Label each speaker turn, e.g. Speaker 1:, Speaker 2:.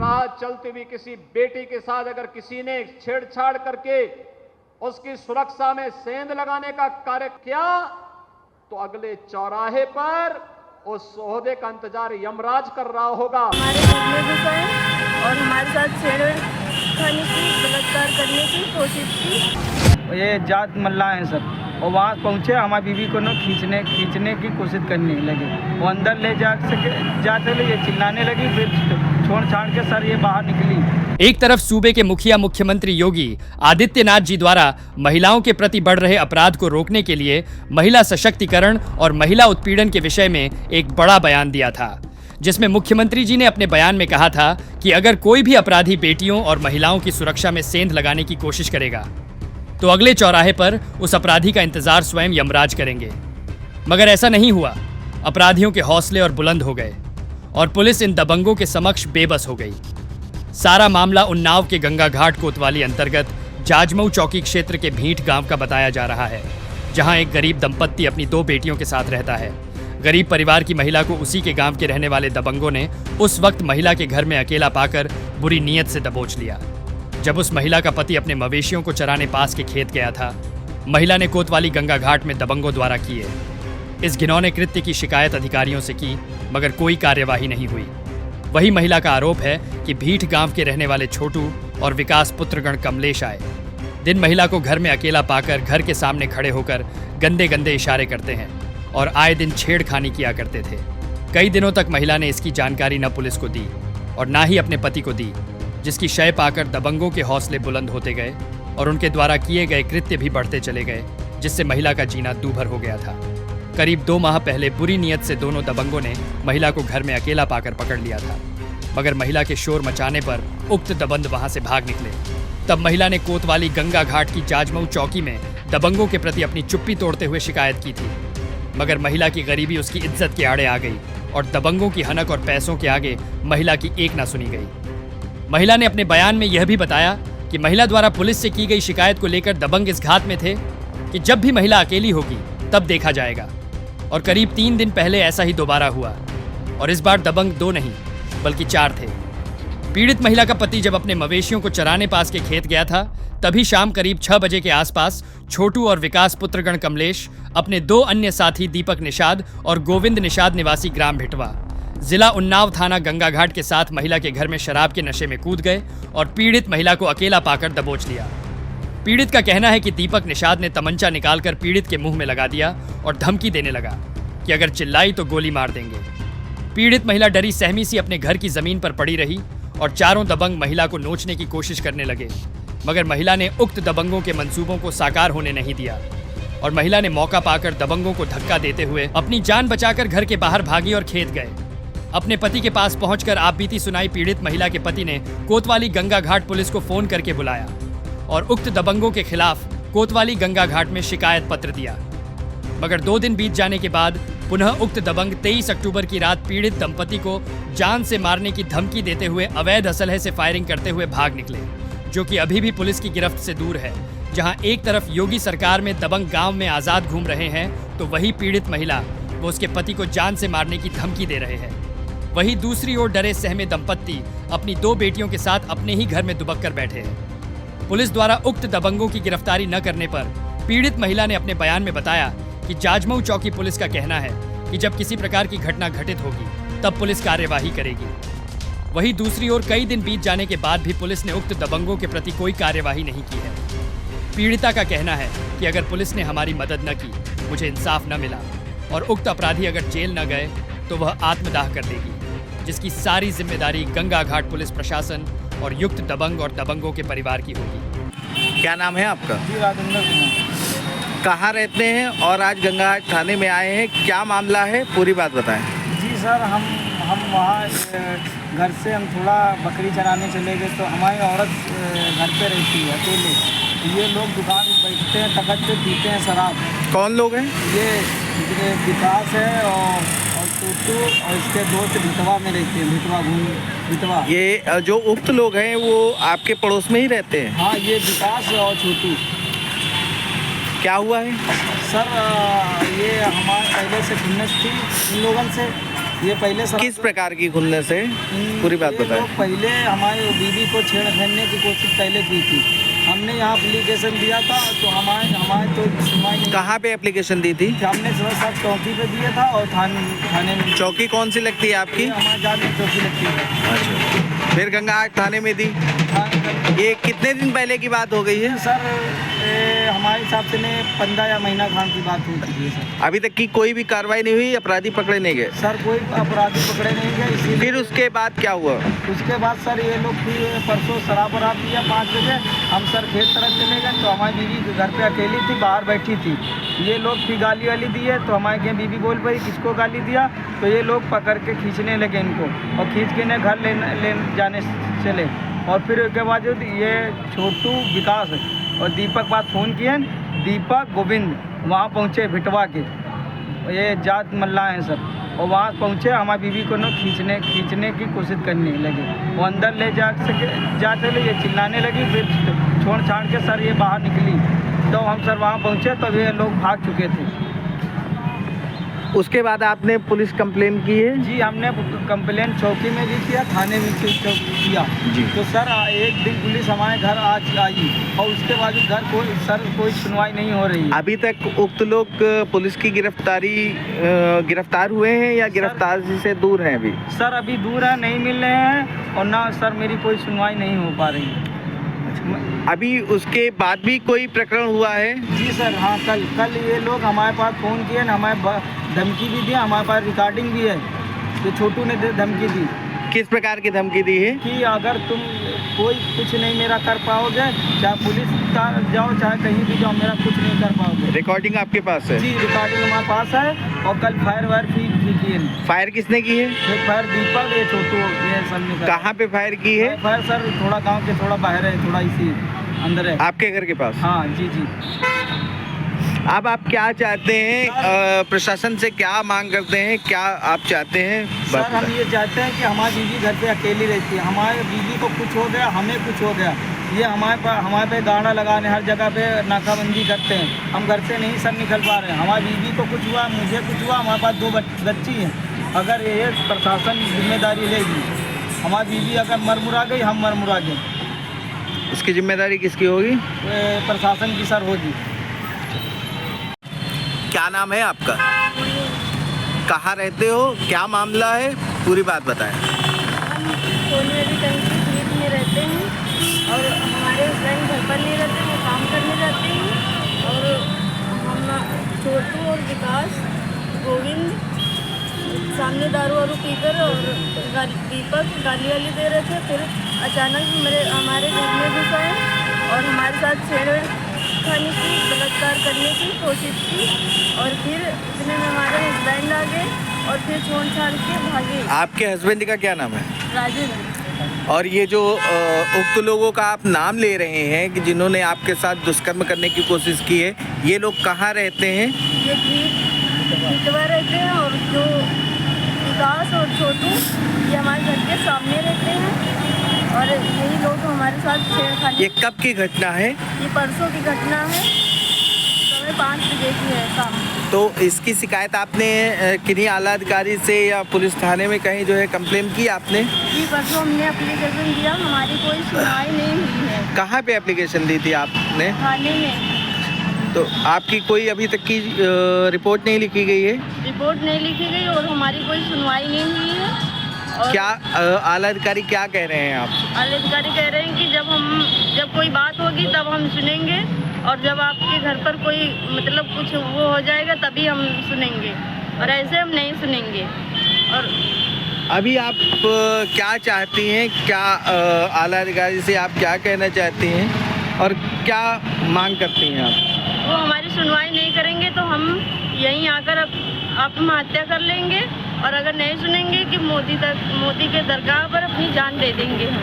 Speaker 1: राह चलती हुई किसी बेटी के साथ अगर किसी ने छेड़छाड़ करके उसकी सुरक्षा में सेंध लगाने का कार्य किया तो अगले चौराहे पर उस सोहदे का इंतजार यमराज कर रहा होगा।
Speaker 2: हमारे घर में घुसा है और हमारे साथ छेड़खानी की, बलात्कार करने की कोशिश की।
Speaker 3: ये जात मल्ला हैं सब, और वहाँ पहुँचे हमारी बीवी को न खींचने की कोशिश करने लगे। वो अंदर ले जाते ये चिल्लाने लगी, फिर छोड़ छाड़ के सर ये बाहर निकली।
Speaker 4: एक तरफ सूबे के मुखिया मुख्यमंत्री योगी आदित्यनाथ जी द्वारा महिलाओं के प्रति बढ़ रहे अपराध को रोकने के लिए महिला सशक्तिकरण और महिला उत्पीड़न के विषय में एक बड़ा बयान दिया था, जिसमें मुख्यमंत्री जी ने अपने बयान में कहा था कि अगर कोई भी अपराधी बेटियों और महिलाओं की सुरक्षा में सेंध लगाने की कोशिश करेगा तो अगले चौराहे पर उस अपराधी का इंतजार स्वयं यमराज करेंगे। मगर ऐसा नहीं हुआ। अपराधियों के हौसले और बुलंद हो गए और पुलिस इन दबंगों के समक्ष बेबस हो गई। सारा मामला उन्नाव के गंगा घाट कोतवाली अंतर्गत जाजमऊ चौकी क्षेत्र के भींट गांव का बताया जा रहा है, जहां एक गरीब दंपत्ति अपनी 2 बेटियों के साथ रहता है। गरीब परिवार की महिला को उसी के गांव के रहने वाले दबंगों ने उस वक्त महिला के घर में अकेला पाकर बुरी नीयत से दबोच लिया। जब उस महिला का पति अपने मवेशियों को चराने पास के खेत गया था, महिला ने कोतवाली गंगा घाट में दबंगों द्वारा किए इस घिनौने कृत्य की शिकायत अधिकारियों से की, मगर कोई कार्यवाही नहीं हुई। वही महिला का आरोप है कि भीठ गांव के रहने वाले छोटू और विकास पुत्रगण कमलेश आए दिन महिला को घर में अकेला पाकर घर के सामने खड़े होकर गंदे गंदे इशारे करते हैं और आए दिन छेड़खानी किया करते थे। कई दिनों तक महिला ने इसकी जानकारी न पुलिस को दी और ना ही अपने पति को दी, जिसकी शय पाकर दबंगों के हौसले बुलंद होते गए और उनके द्वारा किए गए कृत्य भी बढ़ते चले गए, जिससे महिला का जीना दूभर हो गया था। करीब 2 माह पहले बुरी नीयत से दोनों दबंगों ने महिला को घर में अकेला पाकर पकड़ लिया था, मगर महिला के शोर मचाने पर उक्त दबंग वहां से भाग निकले। तब महिला ने कोतवाली गंगा घाट की जाजमऊ चौकी में दबंगों के प्रति अपनी चुप्पी तोड़ते हुए शिकायत की थी, मगर महिला की गरीबी उसकी इज्जत के आड़े आ गई और दबंगों की हनक और पैसों के आगे महिला की एक ना सुनी गई। महिला ने अपने बयान में यह भी बताया कि महिला द्वारा पुलिस से की गई शिकायत को लेकर दबंग इस घात में थे कि जब भी महिला अकेली होगी तब देखा जाएगा, और करीब 3 दिन पहले ऐसा ही दोबारा हुआ और इस बार दबंग 2 नहीं बल्कि 4 थे। पीड़ित महिला का पति जब अपने मवेशियों को चराने पास के खेत गया था, तभी शाम करीब 6 बजे के आसपास छोटू और विकास पुत्रगण कमलेश अपने 2 अन्य साथी दीपक निषाद और गोविंद निषाद निवासी ग्राम भिटवा जिला उन्नाव थाना गंगा घाट के साथ महिला के घर में शराब के नशे में कूद गए और पीड़ित महिला को अकेला पाकर दबोच लिया। पीड़ित का कहना है कि दीपक निषाद ने तमंचा निकालकर पीड़ित के मुंह में लगा दिया और धमकी देने लगा कि अगर चिल्लाई तो गोली मार देंगे। पीड़ित महिला डरी सहमी सी अपने घर की जमीन पर पड़ी रही और चारों दबंग महिला को नोचने की कोशिश करने लगे, मगर महिला ने उक्त दबंगों के मंसूबों को साकार होने नहीं दिया और महिला ने मौका पाकर दबंगों को धक्का देते हुए अपनी जान बचाकर घर के बाहर भागी और खेत गए। अपने पति के पास पहुंचकर आपबीती सुनाई पीड़ित महिला के पति ने कोतवाली गंगा घाट पुलिस को फोन करके बुलाया और उक्त दबंगों के खिलाफ कोतवाली गंगा घाट में शिकायत पत्र दिया। मगर 2 दिन बीत जाने के बाद पुनः उक्त दबंग 23 अक्टूबर की रात पीड़ित दंपति को जान से मारने की धमकी देते हुए अवैध असलहे से फायरिंग करते हुए भाग निकले, जो कि अभी भी पुलिस की गिरफ्त से दूर है। जहां एक तरफ योगी सरकार में दबंग गांव में आजाद घूम रहे हैं, तो वही पीड़ित महिला वो उसके पति को जान से मारने की धमकी दे रहे हैं। वहीं दूसरी ओर डरे सहमे दंपत्ति अपनी 2 बेटियों के साथ अपने ही घर में दुबक कर बैठे हैं। पुलिस द्वारा उक्त दबंगों की गिरफ्तारी न करने पर पीड़ित महिला ने अपने बयान में बताया कि जाजमऊ चौकी पुलिस का कहना है कि जब किसी प्रकार की घटना घटित होगी तब पुलिस कार्यवाही करेगी। वहीं दूसरी ओर कई दिन बीत जाने के बाद भी पुलिस ने उक्त दबंगों के प्रति कोई कार्यवाही नहीं की है। पीड़िता का कहना है कि अगर पुलिस ने हमारी मदद न की, मुझे इंसाफ न मिला और उक्त अपराधी अगर जेल न गए तो वह आत्मदाह कर देगी, जिसकी सारी जिम्मेदारी गंगा घाट पुलिस प्रशासन और युक्त दबंग और दबंगों के परिवार की होगी।
Speaker 5: क्या नाम है आपका?
Speaker 3: जी, राजेंद्र कुमार।
Speaker 5: कहाँ रहते हैं और आज गंगा घाट थाने में आए हैं, क्या मामला है, पूरी बात बताएं।
Speaker 3: जी सर, हम वहाँ घर से हम थोड़ा बकरी चराने चले गए, तो हमारी औरत घर पे रहती है अकेले। ये लोग दुकान बैठते हैं, तखत पे पीते हैं शराब।
Speaker 5: कौन लोग हैं?
Speaker 3: ये विकास है और छोटू और इसके दोस्त भिटवा में रहते हैं, भिटवा।
Speaker 5: ये जो उक्त लोग हैं वो आपके पड़ोस में ही रहते हैं?
Speaker 3: हाँ, ये विकास और छोटू।
Speaker 5: क्या हुआ है
Speaker 3: सर? ये हमारे पहले से खुन्नस थी इन लोगों से, ये पहले सर
Speaker 5: किस प्रकार की खुलने से, पूरी बात
Speaker 3: ये
Speaker 5: बताएं।
Speaker 3: लोग पहले हमारे बीवी को छेड़खानी की कोशिश पहले की थी। हमने यहाँ एप्लीकेशन दिया था तो हमारे तो सुनवाई नहीं।
Speaker 5: कहाँ पे एप्लीकेशन दी थी?
Speaker 3: हमने सब चौकी पे दिया था और थाने में।
Speaker 5: चौकी कौन सी लगती है आपकी?
Speaker 3: हमारे जान में चौकी लगती है।
Speaker 5: अच्छा, फिर गंगाहाट थाने में दी। ये कितने दिन पहले की बात हो गई है?
Speaker 3: सर हमारे हिसाब से 15 या महीना खान की बात हो चुकी है सर।
Speaker 5: अभी तक की कोई भी कार्रवाई नहीं हुई, अपराधी पकड़े नहीं गए?
Speaker 3: सर कोई अपराधी पकड़े नहीं गए, इसीलिए।
Speaker 5: फिर उसके बाद क्या हुआ?
Speaker 3: उसके बाद सर ये लोग फिर परसों शराब वराब दिया 5 बजे। हम सर खेत तरफ चले गए तो हमारी बीवी घर पे अकेली थी, बाहर बैठी थी। ये लोग फिर गाली वाली दिए तो हमारी क्या बीवी बोल पाई किसको गाली दिया, तो ये लोग पकड़ के खींचने लगे इनको और खींच के इन्हें घर ले जाने चले। और फिर उसके बाद जो ये छोटू विकास और दीपक बात फ़ोन किए, दीपक गोविंद वहाँ पहुँचे भिटवा के, ये जात मल्ला हैं सर, और वहाँ पहुँचे हमारी बीवी को ना खींचने की कोशिश करने लगे। वो अंदर ले जाते ये चिल्लाने लगी, फिर छोड़ छाड़ के सर ये बाहर निकली। तो हम सर वहाँ पहुँचे तो ये लोग भाग चुके थे।
Speaker 5: उसके बाद आपने पुलिस कंप्लेन की है?
Speaker 3: जी हमने कंप्लेन चौकी में भी किया, थाने में भी किया
Speaker 5: जी।
Speaker 3: तो सर एक दिन पुलिस हमारे घर आज आई और उसके बाद घर कोई सुनवाई नहीं हो रही है।
Speaker 5: अभी तक उक्त लोग पुलिस की गिरफ्तार हुए हैं या गिरफ्तारी से दूर हैं अभी?
Speaker 3: सर अभी दूर है, नहीं मिल रहे हैं और ना सर मेरी कोई सुनवाई नहीं हो पा रही है।
Speaker 5: अभी उसके बाद भी कोई प्रकरण हुआ है?
Speaker 3: जी सर, हाँ कल ये लोग हमारे पास फ़ोन किए ना, हमारे धमकी भी दी, हमारे पास रिकॉर्डिंग भी है। ये छोटू ने धमकी दी।
Speaker 5: किस प्रकार की धमकी दी है?
Speaker 3: कि अगर तुम कोई कुछ नहीं मेरा कर पाओगे, चाहे पुलिस जाओ चाहे कहीं भी जाओ, मेरा कुछ नहीं कर पाओगे।
Speaker 5: रिकॉर्डिंग आपके पास है?
Speaker 3: जी रिकॉर्डिंग हमारे पास है। और कल फायर वायर भी की है।
Speaker 5: फायर किसने की है?
Speaker 3: फायर दीपक, ये छोटू, ये सब ने।
Speaker 5: कहाँ पे फायर की है?
Speaker 3: फायर सर थोड़ा गांव के थोड़ा बाहर है, थोड़ा इसी अंदर है।
Speaker 5: आपके घर के पास?
Speaker 3: हाँ जी।
Speaker 5: अब आप क्या चाहते हैं? प्रशासन से क्या मांग करते हैं, क्या आप चाहते हैं?
Speaker 3: सर हम ये चाहते हैं कि हमारी बीवी घर पे अकेली रहती है, हमारी बीवी को कुछ हो गया, हमें कुछ हो गया, ये हमारे पे गाड़ा लगाने हर जगह पे नाकाबंदी करते हैं। हम घर से नहीं सर निकल पा रहे हैं। हमारी बीवी को कुछ हुआ, मुझे कुछ हुआ, हमारे पास 2 बच्ची हैं। अगर ये प्रशासन जिम्मेदारी लेगी, हमारी बीवी अगर मरमुरा गई, हम मरमुरा गए,
Speaker 5: इसकी जिम्मेदारी किसकी होगी?
Speaker 3: प्रशासन की सर होगी।
Speaker 5: क्या नाम है आपका? कहाँ रहते हो? क्या मामला है? पूरी बात बताएं।
Speaker 2: हम सोनेवाली टंकी खेत में रहते हैं और हमारे हस्बैंड घर पर नहीं रहते, वो काम करने जाते हैं। और हम छोटू और विकास गोविंद सामने दारू वारू पीकर और दीपक गाली वाली दे रहे थे। फिर अचानक हमारे घर में घुसा है और हमारे साथ छेड़खानी की, बलात्कार करने की कोशिश की। और फिर इतने में हमारे हस्बैंड आ गए और फिर छोड़ छाड़ के भागे।
Speaker 5: आपके हस्बैंड का क्या नाम है?
Speaker 2: राजेंद्र।
Speaker 5: और ये जो उक्त लोगों का आप नाम ले रहे हैं कि जिन्होंने आपके साथ दुष्कर्म करने की कोशिश की है, ये लोग कहाँ रहते हैं?
Speaker 2: ये भिटवा रहते हैं और जो विकास और छोटू ये हमारे घर के सामने रहते हैं और यही लोग हमारे साथ छेड़खानी।
Speaker 5: ये कब की घटना है?
Speaker 2: ये परसों की घटना है, समय 5 बजे की है शाम।
Speaker 5: तो इसकी शिकायत आपने किन्हीं आला अधिकारी से या पुलिस थाने में कहीं जो है कंप्लेन की आपने?
Speaker 2: जी परसों हमने एप्लीकेशन दिया, हमारी कोई सुनवाई नहीं हुई है।
Speaker 5: कहाँ पे एप्लीकेशन दी थी आपने?
Speaker 2: थाने में।
Speaker 5: तो आपकी कोई अभी तक की रिपोर्ट नहीं लिखी गई है?
Speaker 2: रिपोर्ट नहीं लिखी गई और हमारी कोई सुनवाई नहीं हुई है। और
Speaker 5: क्या आला अधिकारी क्या कह रहे हैं आप?
Speaker 2: आला अधिकारी कह रहे हैं कि जब कोई बात होगी तब हम सुनेंगे और जब आपके घर पर कोई मतलब कुछ वो हो जाएगा तभी हम सुनेंगे, और ऐसे हम नहीं सुनेंगे। और
Speaker 5: अभी आप क्या चाहती हैं? क्या आला अधिकारी से आप क्या कहना चाहती हैं और क्या मांग करती हैं आप?
Speaker 2: वो हमारी सुनवाई नहीं करेंगे तो हम यहीं आकर आत्महत्या कर लेंगे, और अगर नहीं सुनेंगे कि मोदी के दरगाह पर अपनी जान दे देंगे हम।